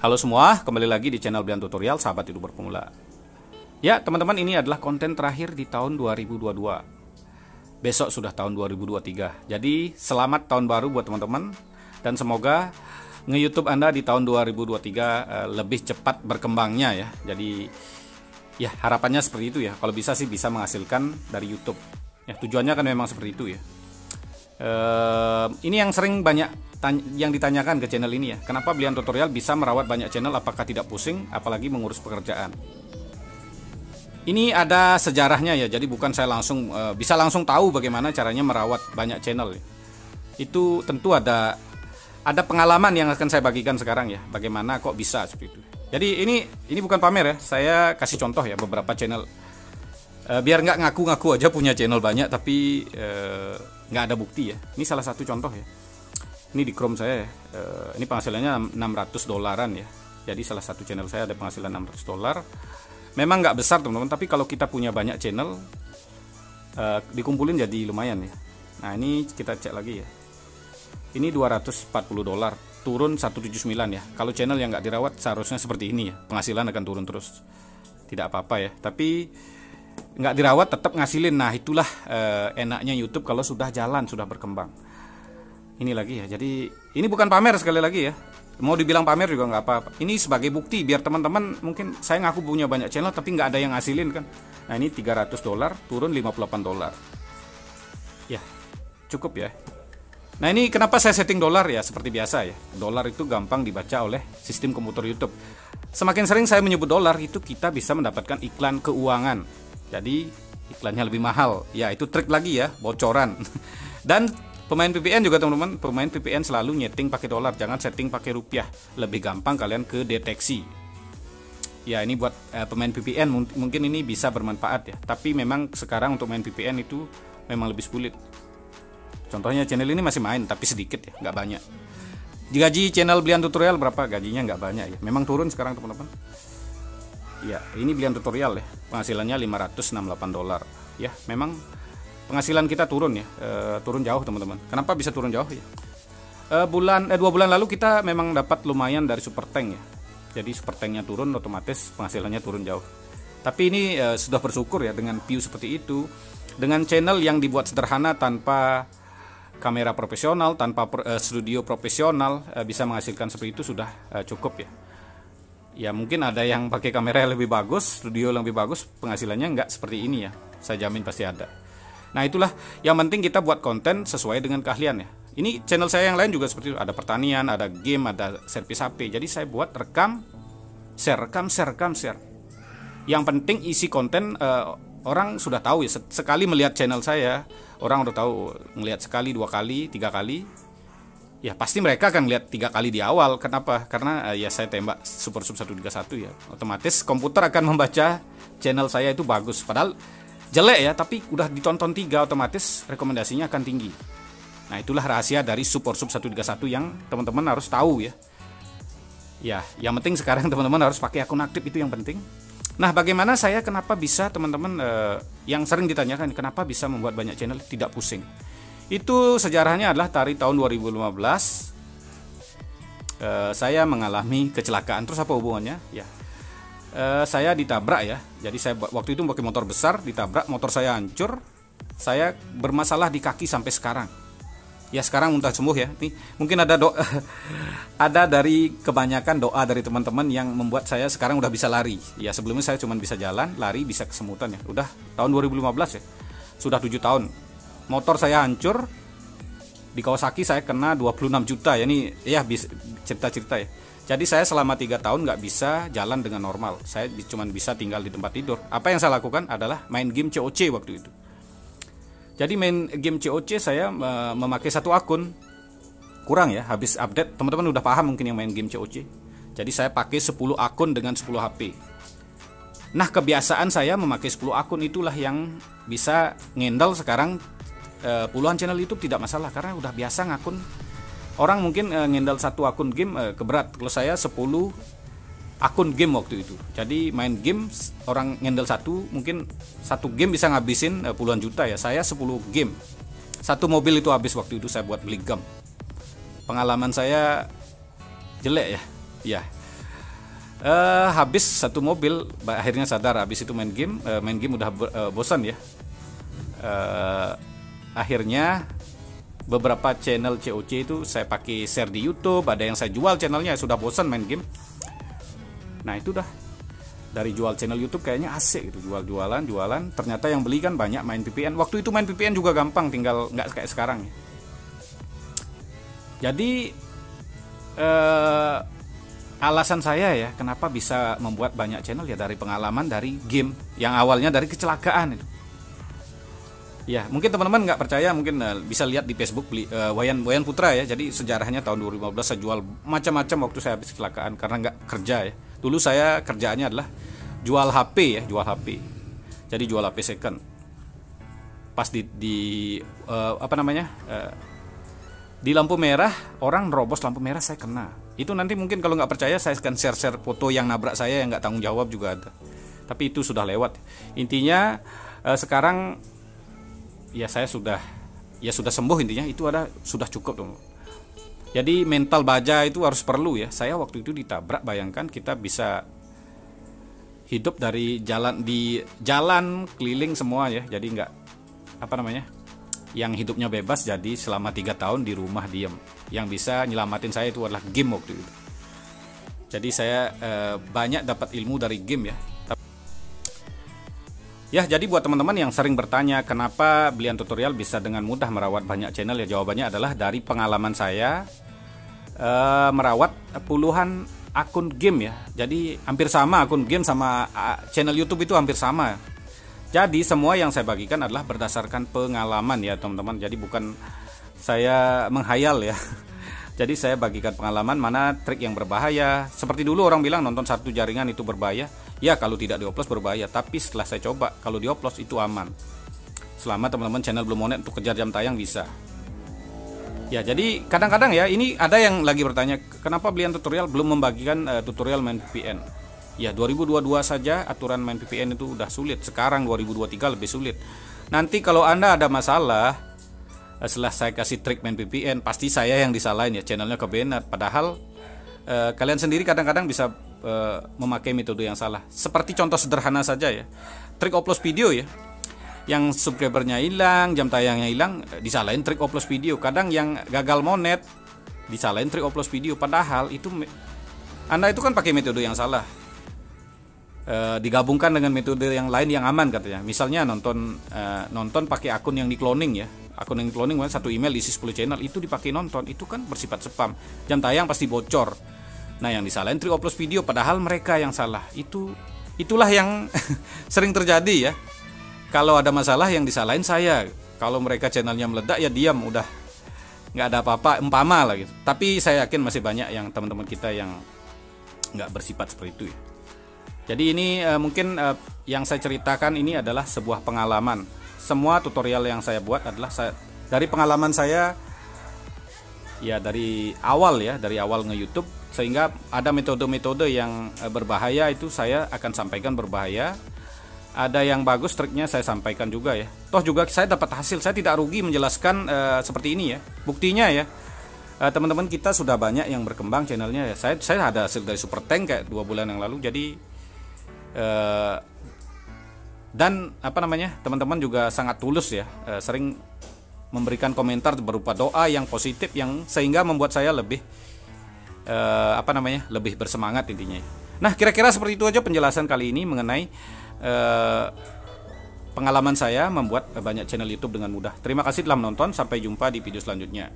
Halo semua, kembali lagi di channel Brian Tutorial, sahabat YouTuber pemula. Ya teman-teman, ini adalah konten terakhir di tahun 2022. Besok sudah tahun 2023. Jadi selamat tahun baru buat teman-teman. Dan semoga nge-YouTube Anda di tahun 2023 lebih cepat berkembangnya ya. Jadi ya harapannya seperti itu ya. Kalau bisa sih bisa menghasilkan dari YouTube. Ya tujuannya kan memang seperti itu ya. Ini yang sering banyak yang ditanyakan ke channel ini ya. Kenapa Brian Tutorial bisa merawat banyak channel, apakah tidak pusing, apalagi mengurus pekerjaan? Ini ada sejarahnya ya. Jadi bukan saya langsung bisa langsung tahu bagaimana caranya merawat banyak channel ya. Itu tentu ada pengalaman yang akan saya bagikan sekarang ya. Bagaimana kok bisa seperti itu. Jadi ini bukan pamer ya. Saya kasih contoh ya beberapa channel. Biar nggak ngaku-ngaku aja punya channel banyak tapi nggak ada bukti ya. Ini salah satu contoh ya. Ini di Chrome saya ya. Ini penghasilannya $600 ya. Jadi salah satu channel saya ada penghasilan $600. Memang nggak besar teman-teman, tapi kalau kita punya banyak channel dikumpulin jadi lumayan ya. Nah ini kita cek lagi ya. Ini $240, turun 179 ya. Kalau channel yang nggak dirawat seharusnya seperti ini ya. Penghasilan akan turun terus. Tidak apa-apa ya. Tapi nggak dirawat tetap ngasilin. Nah itulah enaknya YouTube kalau sudah jalan, sudah berkembang. Ini lagi ya, jadi ini bukan pamer sekali lagi ya. Mau dibilang pamer juga nggak apa-apa. Ini sebagai bukti biar teman-teman, mungkin saya ngaku punya banyak channel tapi nggak ada yang ngasilin kan. Nah ini $300 turun $58. Ya cukup ya. Nah ini kenapa saya setting dolar ya, seperti biasa ya. Dolar itu gampang dibaca oleh sistem komputer YouTube. Semakin sering saya menyebut dolar, itu kita bisa mendapatkan iklan keuangan. Jadi iklannya lebih mahal. Ya itu trik lagi ya, bocoran. Dan pemain VPN juga teman-teman, pemain VPN selalu nyeting pakai dolar, jangan setting pakai rupiah. Lebih gampang kalian kedeteksi. Ya ini buat pemain VPN mungkin ini bisa bermanfaat ya. Tapi memang sekarang untuk main VPN itu memang lebih sulit. Contohnya channel ini masih main tapi sedikit ya, nggak banyak. Gaji channel Brian Tutorial berapa? Gajinya nggak banyak ya. Memang turun sekarang teman-teman. Ya ini Brian Tutorial ya, penghasilannya $568 ya. Memang penghasilan kita turun ya, turun jauh teman-teman. Kenapa bisa turun jauh ya? 2 bulan lalu kita memang dapat lumayan dari super tank ya. Jadi super tanknya turun, otomatis penghasilannya turun jauh. Tapi ini sudah bersyukur ya dengan view seperti itu, dengan channel yang dibuat sederhana tanpa kamera profesional, tanpa studio profesional, bisa menghasilkan seperti itu sudah cukup ya. Ya mungkin ada yang pakai kamera yang lebih bagus, studio yang lebih bagus, penghasilannya nggak seperti ini ya. Saya jamin pasti ada. Nah itulah yang penting kita buat konten sesuai dengan keahlian ya. Ini channel saya yang lain juga seperti itu. Ada pertanian, ada game, ada servis HP. Jadi saya buat rekam, share. Yang penting isi konten orang sudah tahu ya. Sekali melihat channel saya, orang udah tahu. Melihat sekali, 2 kali, 3 kali. Ya pasti mereka akan lihat 3 kali di awal. Kenapa? Karena ya saya tembak Super Sub 131 ya. Otomatis komputer akan membaca channel saya itu bagus. Padahal jelek ya, tapi udah ditonton 3, otomatis rekomendasinya akan tinggi. Nah itulah rahasia dari Super Sub 131 yang teman-teman harus tahu ya. Ya yang penting sekarang teman-teman harus pakai akun aktif, itu yang penting. Nah bagaimana saya, kenapa bisa teman-teman yang sering ditanyakan, kenapa bisa membuat banyak channel tidak pusing? Itu sejarahnya adalah dari tahun 2015 saya mengalami kecelakaan. Terus apa hubungannya? Ya saya ditabrak ya. Jadi saya waktu itu pakai motor besar, ditabrak, motor saya hancur. Saya bermasalah di kaki sampai sekarang. Ya sekarang udah sembuh ya. Nih mungkin ada ada dari kebanyakan doa dari teman-teman yang membuat saya sekarang udah bisa lari. Ya sebelumnya saya cuma bisa jalan, lari bisa kesemutan ya. Udah tahun 2015 ya. Sudah 7 tahun. Motor saya hancur. Di Kawasaki saya kena 26 juta ya. Ini ya cerita-cerita ya. Jadi saya selama 3 tahun nggak bisa jalan dengan normal. Saya cuma bisa tinggal di tempat tidur. Apa yang saya lakukan adalah main game COC waktu itu. Jadi main game COC saya memakai 1 akun. Kurang ya, habis update. Teman-teman udah paham mungkin yang main game COC. Jadi saya pakai 10 akun dengan 10 HP. Nah kebiasaan saya memakai 10 akun itulah yang bisa ngendal sekarang puluhan channel YouTube tidak masalah. Karena udah biasa ngakun. Orang mungkin ngendal 1 akun game keberat. Kalau saya 10 akun game waktu itu. Jadi main game orang ngendal 1, mungkin 1 game bisa ngabisin puluhan juta ya. Saya 10 game. 1 mobil itu habis waktu itu saya buat beli gam. Pengalaman saya jelek ya. Ya. Habis satu mobil, akhirnya sadar. Habis itu main game udah bosan ya. Akhirnya beberapa channel COC itu saya pakai share di YouTube, ada yang saya jual channelnya, sudah bosan main game. Nah itu dah, dari jual channel YouTube kayaknya asik gitu, jualan, ternyata yang beli kan banyak main VPN. Waktu itu main VPN juga gampang, tinggal nggak kayak sekarang ya. Jadi alasan saya ya kenapa bisa membuat banyak channel ya dari pengalaman dari game yang awalnya dari kecelakaan itu. Ya mungkin teman-teman nggak percaya, mungkin bisa lihat di Facebook Wayan Putra ya. Jadi sejarahnya tahun 2015 saya jual macam-macam waktu saya habis kecelakaan karena nggak kerja ya. Dulu saya kerjaannya adalah jual HP ya, jual HP. Jadi jual HP second. Pas di lampu merah, orang nerobos lampu merah, saya kena. Itu nanti mungkin kalau nggak percaya saya akan share foto yang nabrak saya yang nggak tanggung jawab juga ada. Tapi itu sudah lewat. Intinya sekarang ya saya sudah sembuh, intinya itu sudah cukup dong. Jadi mental baja itu harus perlu ya. Saya waktu itu ditabrak, bayangkan kita bisa hidup di jalan keliling semua ya. Jadi nggak yang hidupnya bebas jadi selama 3 tahun di rumah diem. Yang bisa nyelamatin saya itu adalah game waktu itu. Jadi saya banyak dapat ilmu dari game ya. Ya, jadi buat teman-teman yang sering bertanya kenapa Blian Tutorial bisa dengan mudah merawat banyak channel, ya jawabannya adalah dari pengalaman saya merawat puluhan akun game ya. Jadi hampir sama akun game sama channel YouTube itu hampir sama. Jadi semua yang saya bagikan adalah berdasarkan pengalaman ya teman-teman. Jadi bukan saya menghayal ya. Jadi saya bagikan pengalaman mana trik yang berbahaya. Seperti dulu orang bilang nonton satu jaringan itu berbahaya. Ya kalau tidak dioplos berbahaya. Tapi setelah saya coba, kalau dioplos itu aman. Selama teman-teman channel belum monet untuk kejar jam tayang bisa. Ya jadi kadang-kadang ya ini ada yang lagi bertanya kenapa Blian Tutorial belum membagikan tutorial main VPN. Ya 2022 saja aturan main VPN itu udah sulit. Sekarang 2023 lebih sulit. Nanti kalau Anda ada masalah setelah saya kasih trik main VPN, pasti saya yang disalahin ya, channelnya kebenet. Padahal kalian sendiri kadang-kadang bisa memakai metode yang salah. Seperti contoh sederhana saja ya, trik upload video ya. Yang subscribernya hilang, jam tayangnya hilang, disalahin trik upload video. Kadang yang gagal monet disalahin trik upload video. Padahal itu Anda itu kan pakai metode yang salah. Digabungkan dengan metode yang lain yang aman katanya. Misalnya nonton pakai akun yang di cloning ya. Akun yang di cloning satu email isi 10 channel itu dipakai nonton, itu kan bersifat spam. Jam tayang pasti bocor. Nah, yang disalahin trik upload video padahal mereka yang salah. Itulah yang sering terjadi ya. Kalau ada masalah yang disalahin saya. Kalau mereka channelnya meledak ya diam, udah nggak ada apa-apa, umpama lah gitu. Tapi saya yakin masih banyak yang teman-teman kita yang nggak bersifat seperti itu ya. Jadi ini mungkin yang saya ceritakan ini adalah sebuah pengalaman. Semua tutorial yang saya buat adalah dari pengalaman saya ya, dari awal nge-YouTube, sehingga ada metode-metode yang berbahaya itu saya akan sampaikan berbahaya. Ada yang bagus triknya saya sampaikan juga ya. Toh juga saya dapat hasil, saya tidak rugi menjelaskan seperti ini ya. Buktinya ya, teman-teman kita sudah banyak yang berkembang channelnya ya. Saya ada hasil dari Super Tank kayak 2 bulan yang lalu. Jadi dan teman-teman juga sangat tulus ya, sering memberikan komentar berupa doa yang positif yang sehingga membuat saya lebih lebih bersemangat intinya. Nah, kira-kira seperti itu aja penjelasan kali ini mengenai pengalaman saya membuat banyak channel YouTube dengan mudah. Terima kasih telah menonton, sampai jumpa di video selanjutnya.